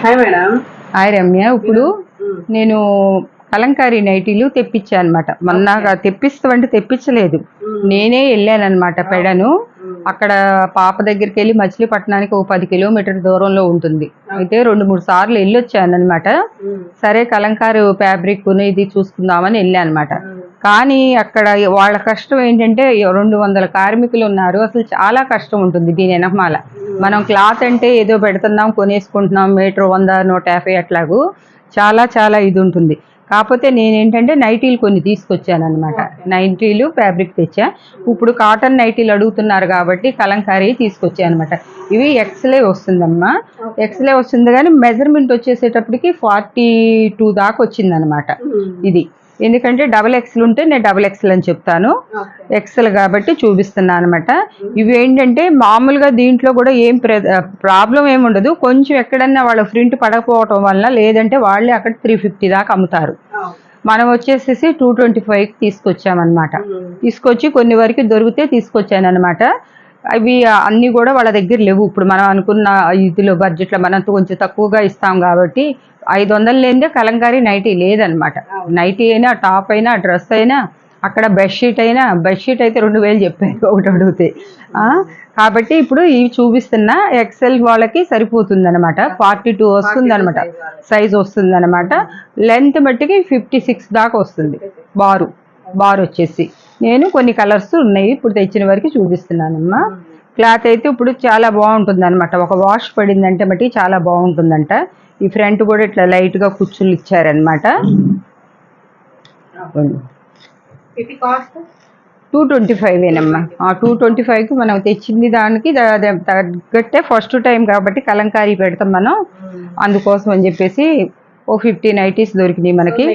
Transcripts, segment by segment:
Hi madam. Hi Ramya. ఇప్పుడు నేను కలంకారీ నైటీలు తెప్పించాను అనమాట. మొన్న తెప్పిస్తామంటే తెప్పించలేదు, నేనే వెళ్ళానమాట పెడను. అక్కడ పాప దగ్గరికి వెళ్ళి మచిలీపట్నానికి ఒక 10 కిలోమీటర్ దూరంలో ఉంటుంది. అయితే 2-3 సార్లు వెళ్ళొచ్చాను అనమాట. సరే కలంకారీ ఫ్యాబ్రిక్ ఇది చూసుకుందామని వెళ్ళాను అనమాట. కానీ అక్కడ వాళ్ళ కష్టం ఏంటంటే 200 కార్మికులు ఉన్నారు. అసలు చాలా కష్టం ఉంటుంది దీని వెనకమాల. మనం క్లాత్ అంటే ఏదో పెడుతున్నాం, కొనేసుకుంటున్నాం, మీటర్ 100-150 అట్లాగూ చాలా చాలా ఇది ఉంటుంది. కాకపోతే నేనేంటంటే నైటీలు కొన్ని తీసుకొచ్చాను అనమాట. నైటీలు ఫ్యాబ్రిక్ తెచ్చా. ఇప్పుడు కాటన్ నైటీలు అడుగుతున్నారు కాబట్టి కలంకారీ తీసుకొచ్చాను అనమాట. ఇవి ఎక్స్లే వస్తుందమ్మా. ఎక్స్లే వస్తుంది కానీ మెజర్మెంట్ వచ్చేసేటప్పటికి 42 దాకా వచ్చిందనమాట ఇది. ఎందుకంటే డబల్ ఎక్స్ఎల్ ఉంటే నేను డబల్ ఎక్స్ఎల్ అని చెప్తాను, ఎక్స్ఎల్ కాబట్టి చూపిస్తున్నాను అనమాట. ఇవి ఏంటంటే మామూలుగా దీంట్లో కూడా ఏం ప్రాబ్లం ఏమి ఉండదు. కొంచెం ఎక్కడన్నా వాళ్ళ ప్రింట్ పడకపోవటం వల్ల, లేదంటే వాళ్ళే అక్కడ 350 దాకా అమ్ముతారు. మనం వచ్చేసేసి 225కి తీసుకొచ్చామన్నమాట. తీసుకొచ్చి కొన్ని వరకు దొరికితే తీసుకొచ్చాను అనమాట. అవి అన్నీ కూడా వాళ్ళ దగ్గర లేవు. ఇప్పుడు మనం అనుకున్న ఇదిలో బడ్జెట్లో మనం కొంచెం తక్కువగా ఇస్తాం కాబట్టి 500 లేనిదే కలంకారీ నైటీ లేదనమాట. నైటీ అయినా, టాప్ అయినా, డ్రెస్ అయినా, అక్కడ బెడ్షీట్ అయినా, బెడ్షీట్ అయితే 2000 చెప్పారు ఒకటి అడిగితే. కాబట్టి ఇప్పుడు ఇవి చూపిస్తున్నా ఎక్సెల్ వాళ్ళకి సరిపోతుంది అనమాట. 42 వస్తుంది అనమాట, సైజ్ వస్తుంది అనమాట. లెంత్ బట్టికి 56 దాకా వస్తుంది. బార్ వచ్చేసి నేను కొన్ని కలర్స్ ఉన్నాయి ఇప్పుడు తెచ్చిన వరకు చూపిస్తున్నానమ్మా. క్లాత్ అయితే ఇప్పుడు చాలా బాగుంటుంది అనమాట. ఒక వాష్ పడిందంటే బట్టి చాలా బాగుంటుందంట. ఈ ఫ్రంట్ కూడా ఇట్లా లైట్గా కుచ్చులు ఇచ్చారనమాట. 225ఏనమ్మా. 225కి మనం తెచ్చింది దానికి తగ్గట్టే ఫస్ట్ టైం కాబట్టి కలంకారీ పెడతాం మనం, అందుకోసం అని చెప్పేసి ఓ 50 నైటీస్ దొరికినాయి మనకి.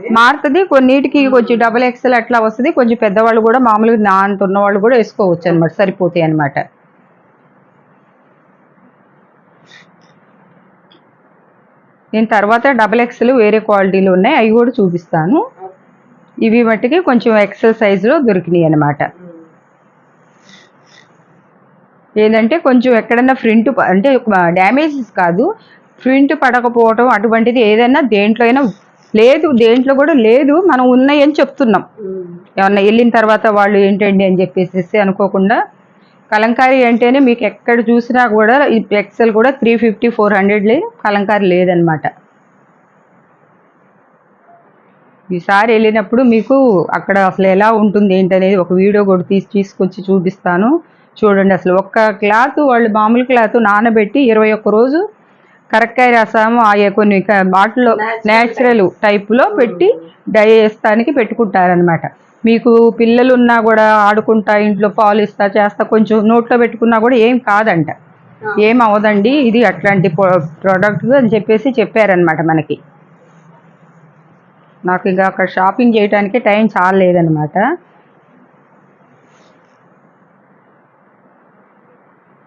మారుతుంది కొన్నిటికి కొంచెం డబల్ ఎక్స్ఎల్ అట్లా వస్తుంది. కొంచెం పెద్దవాళ్ళు కూడా మామూలుగా నా అంత ఉన్నవాళ్ళు కూడా వేసుకోవచ్చు అనమాట, సరిపోతాయి అనమాట. నేను తర్వాత డబల్ ఎక్స్ఎల్ వేరే క్వాలిటీలు ఉన్నాయి, అవి కూడా చూపిస్తాను. ఇవి మట్టికి కొంచెం ఎక్సెల్ సైజులో దొరికినాయి అనమాట. ఏంటంటే కొంచెం ఎక్కడన్నా ప్రింట్ అంటే డ్యామేజెస్ కాదు, ప్రింట్ పడకపోవటం అటువంటిది ఏదైనా దేంట్లో అయినా లేదు. దేంట్లో కూడా లేదు, మనం ఉన్నాయని చెప్తున్నాం. ఏమన్నా వెళ్ళిన తర్వాత వాళ్ళు ఏంటండి అని చెప్పేసి అనుకోకుండా. కలంకారీ అంటేనే మీకు ఎక్కడ చూసినా కూడా ఎక్సెల్ కూడా 350-400 లేదు, కలంకారీ లేదనమాట. ఈసారి వెళ్ళినప్పుడు మీకు అక్కడ అసలు ఎలా ఉంటుంది ఏంటనేది ఒక వీడియో కూడా తీసుకొచ్చి చూపిస్తాను. చూడండి అసలు ఒక్క క్లాత్ వాళ్ళు మామూలు క్లాత్ నానబెట్టి 21 రోజు కరక్కాయ రసము కొన్ని బాటిల్లో న్యాచురల్ టైప్లో పెట్టి డై వేస్తానికి పెట్టుకుంటారనమాట. మీకు పిల్లలు ఉన్నా కూడా ఆడుకుంటా ఇంట్లో పాలు ఇస్తా చేస్తా కొంచెం నోట్లో పెట్టుకున్నా కూడా ఏం కాదంట, ఏం అవదండి ఇది అట్లాంటి ప్రోడక్ట్ అని చెప్పేసి చెప్పారనమాట మనకి. నాకు ఇంకా అక్కడ షాపింగ్ చేయడానికి టైం చాలా లేదనమాట.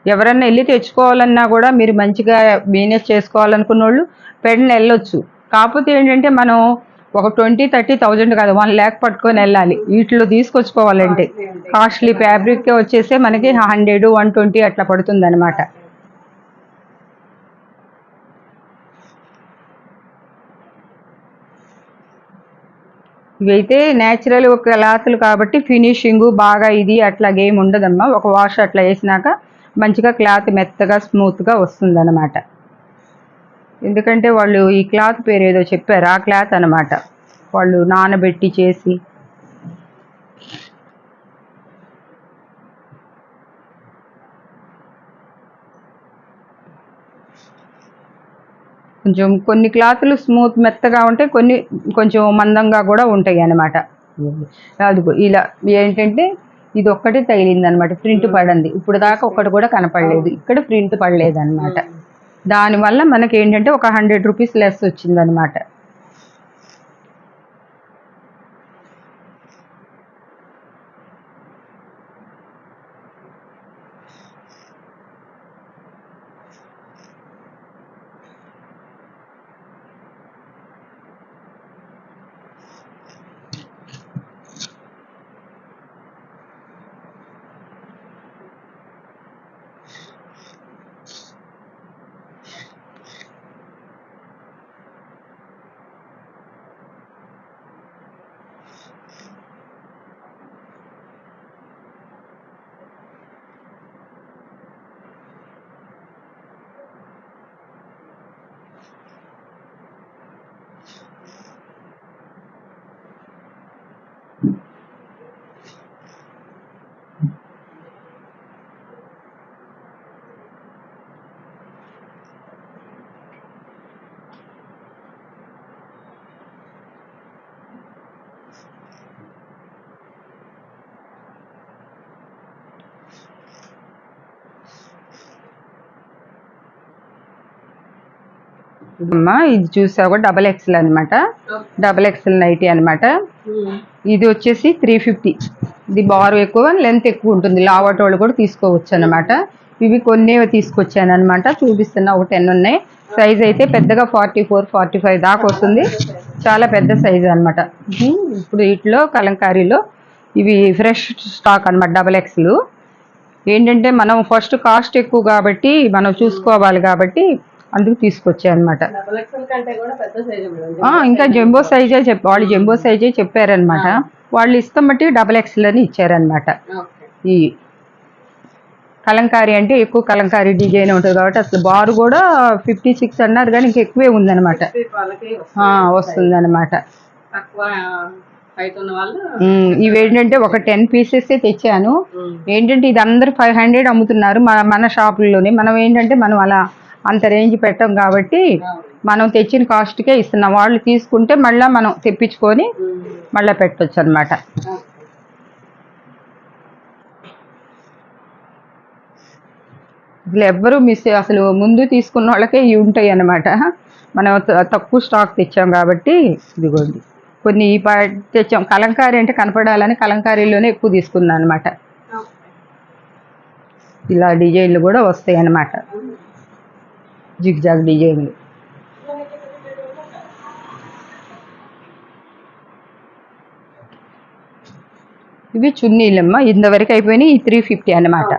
ఎవరన్నా వెళ్ళి తెచ్చుకోవాలన్నా కూడా మీరు మంచిగా బిజినెస్ చేసుకోవాలనుకున్న వాళ్ళు పెడని వెళ్ళొచ్చు. కాకపోతే ఏంటంటే మనం ఒక 20-30,000 కాదు 1 lakh పట్టుకొని వెళ్ళాలి వీటిలో తీసుకొచ్చుకోవాలంటే. కాస్ట్లీ ఫ్యాబ్రిక్ వచ్చేస్తే మనకి 100-120 అట్లా పడుతుంది అనమాట. ఇవైతే న్యాచురల్ క్లాత్లు కాబట్టి ఫినిషింగ్ బాగా ఇది అట్లాగేమి ఉండదమ్మా. ఒక వాష్ అట్లా వేసినాక మంచిగా క్లాత్ మెత్తగా స్మూత్గా వస్తుంది అనమాట. ఎందుకంటే వాళ్ళు ఈ క్లాత్ పేరు ఏదో చెప్పారు, ఆ క్లాత్ అనమాట వాళ్ళు నానబెట్టి చేసి. కొంచెం కొన్ని క్లాతులు స్మూత్ మెత్తగా ఉంటాయి, కొన్ని కొంచెం మందంగా కూడా ఉంటాయి అన్నమాట. అదిగో ఇలా ఏంటంటే ఇది ఒక్కటే తగిలింది అనమాట, ప్రింట్ పడింది. ఇప్పుడు దాకా ఒక్కటి కూడా కనపడలేదు, ఇక్కడ ప్రింట్ పడలేదు అనమాట. దానివల్ల మనకి ఏంటంటే ఒక 100 రూపీస్ లెస్ వచ్చిందనమాట. అమ్మా ఇది చూసావు డబల్ ఎక్స్ఎల్ అనమాట. డబల్ ఎక్స్ఎల్ నైటీ అనమాట. ఇది వచ్చేసి 350. ఇది బారు ఎక్కువ, లెంత్ ఎక్కువ ఉంటుంది, లావటోళ్ళు కూడా తీసుకోవచ్చు అనమాట. ఇవి కొన్ని తీసుకొచ్చాను అనమాట, చూపిస్తున్నా. ఒక 10 ఉన్నాయి. సైజ్ అయితే పెద్దగా 44, 45 దాకా వస్తుంది. చాలా పెద్ద సైజ్ అనమాట. ఇప్పుడు వీటిలో కలంకారీలో ఇవి ఫ్రెష్ స్టాక్ అనమాట. డబల్ ఎక్స్లు ఏంటంటే మనం ఫస్ట్ కాస్ట్ ఎక్కువ కాబట్టి మనం చూసుకోవాలి కాబట్టి అందుకు తీసుకొచ్చాయి అనమాట. ఇంకా జంబో సైజే వాళ్ళు జంబో సైజే చెప్పారనమాట. వాళ్ళు ఇష్టం బట్టి డబల్ ఎక్స్ఎల్ అని ఇచ్చారనమాట. ఈ కలంకారీ అంటే ఎక్కువ కలంకారీ డిజైన్ ఉంటుంది కాబట్టి అసలు బారు కూడా 56 అన్నారు కానీ ఇంకా ఎక్కువే ఉందన్నమాట, వస్తుందన్నమాట. ఇవేంటంటే ఒక 10 పీసెస్ తెచ్చాను. ఏంటంటే ఇది అందరు 500 అమ్ముతున్నారు మన షాపుల్లోనే. మనం ఏంటంటే మనం అలా అంత రేంజ్ పెట్టాం కాబట్టి మనం తెచ్చిన కాస్ట్కే ఇస్తున్నాం. వాళ్ళు తీసుకుంటే మళ్ళీ మనం తెప్పించుకొని మళ్ళీ పెట్టవచ్చు అనమాట. అసలు ఎవ్వరూ అసలు ముందు తీసుకున్న వాళ్ళకే ఇవి ఉంటాయి అన్నమాట. మనం తక్కువ స్టాక్ తెచ్చాం కాబట్టి ఇదిగోండి కొన్ని తెచ్చాం. కలంకారీ అంటే కనపడాలని కలంకారీలోనే ఎక్కువ తీసుకున్నాను అనమాట. ఇలా డిజైన్లు కూడా వస్తాయి అన్నమాట, జిగ్జాగ్ డిజైన్లు. ఇవి చున్నీలమ్మ, ఇంతవరకు అయిపోయినాయి. ఈ 350 అన్నమాట.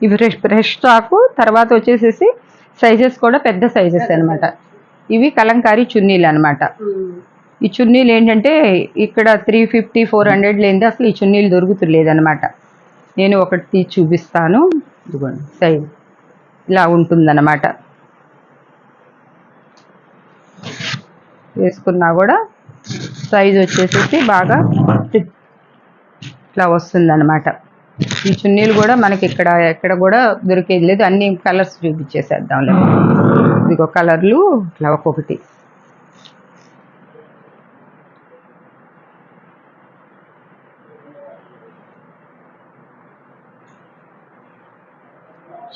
ఇవి ఫ్రెష్ స్టాకు. తర్వాత వచ్చేసేసి సైజెస్ కూడా పెద్ద సైజెస్ అనమాట. ఇవి కలంకారీ చున్నీలు అనమాట. ఈ చున్నీలు ఏంటంటే ఇక్కడ 350, 400 లేనిది అసలు ఈ చున్నీలు దొరుకుతులేదనమాట. నేను ఒకటి తీసి చూపిస్తాను. ఇదిగోండి సైజ్ ఇలా ఉంటుందన్నమాట. వేసుకున్నా కూడా సైజ్ వచ్చేసేసి బాగా ఇట్లా వస్తుందన్నమాట. ఈ చున్నీలు కూడా మనకి ఎక్కడ కూడా దొరికేది లేదు. అన్ని కలర్స్ చూపించేసేద్దాం లేదు. ఇదిగో కలర్లు ఇట్లా ఒక్కొక్కటి.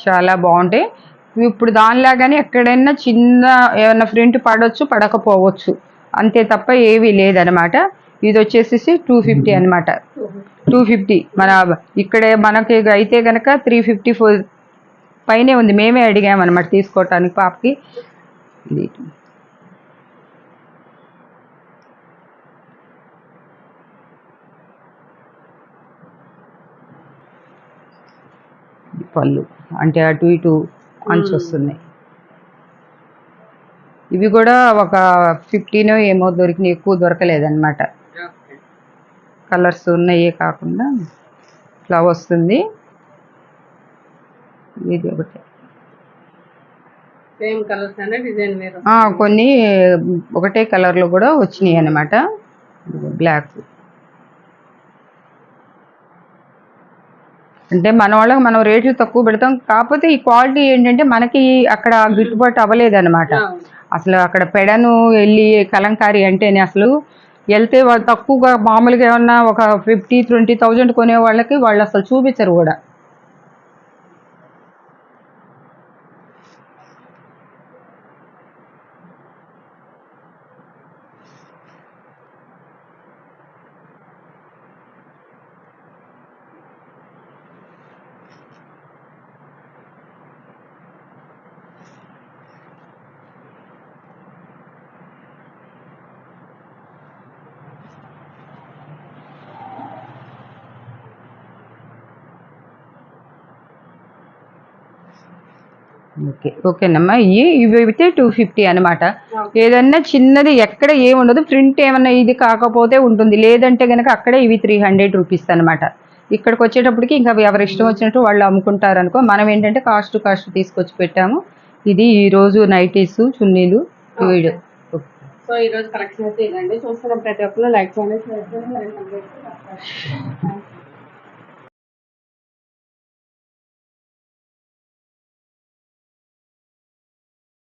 చాలా బాగుంటాయి. ఇప్పుడు దానిలాగానే ఎక్కడైనా చిన్న ఏమైనా ప్రింట్ పడవచ్చు, పడకపోవచ్చు అంతే తప్ప ఏవి లేదనమాట. ఇది వచ్చేసి 250 అనమాట. 250 మన ఇక్కడే మనకి అయితే కనుక 354 పైనే ఉంది. మేమే అడిగామన్నమాట తీసుకోవటానికి పాపకి. ఇది పళ్ళు అంటే అటు ఇటు అంచు వస్తున్నాయి. ఇవి కూడా ఒక 15 ఏమో దొరికినాయి, ఎక్కువ దొరకలేదన్నమాట. కలర్స్ ఉన్నాయే కాకుండా ఇట్లా వస్తుంది. ఇది ఒకటి కొన్ని ఒకటే కలర్లో కూడా వచ్చినాయి అన్నమాట. బ్లాక్ అంటే మన వాళ్ళకి మనం రేట్లు తక్కువ పెడతాం. కాకపోతే ఈ క్వాలిటీ ఏంటంటే మనకి అక్కడ గిట్టుబాటు అవ్వలేదన్నమాట. అసలు అక్కడ పెడను వెళ్ళి కలంకారీ అంటేనే అసలు వెళ్తే వాళ్ళు తక్కువగా మామూలుగా ఏమన్నా ఒక 50-20,000 కొనే వాళ్ళకి వాళ్ళు అసలు చూపించరు కూడా. ఓకేనమ్మా. ఇవి అయితే 250 అనమాట. ఏదన్నా చిన్నది ఎక్కడ ఏముండదు, ప్రింట్ ఏమన్నా ఇది కాకపోతే ఉంటుంది, లేదంటే కనుక అక్కడే ఇవి 300 రూపీస్ అనమాట. ఇక్కడికి వచ్చేటప్పటికి ఇంకా ఎవరి ఇష్టం వచ్చినట్టు వాళ్ళు అమ్ముకుంటారు అనుకో. మనం ఏంటంటే కాస్ట్ తీసుకొచ్చి పెట్టాము. ఇది ఈరోజు నైటీస్ చున్నీలు వీడియో. సో ఈ రోజు కలెక్షన్ అయితే ఇదండి. చూస్తున్న ప్రతి ఒక్కరు లైక్ చేయండి, షేర్ చేయండి, మరి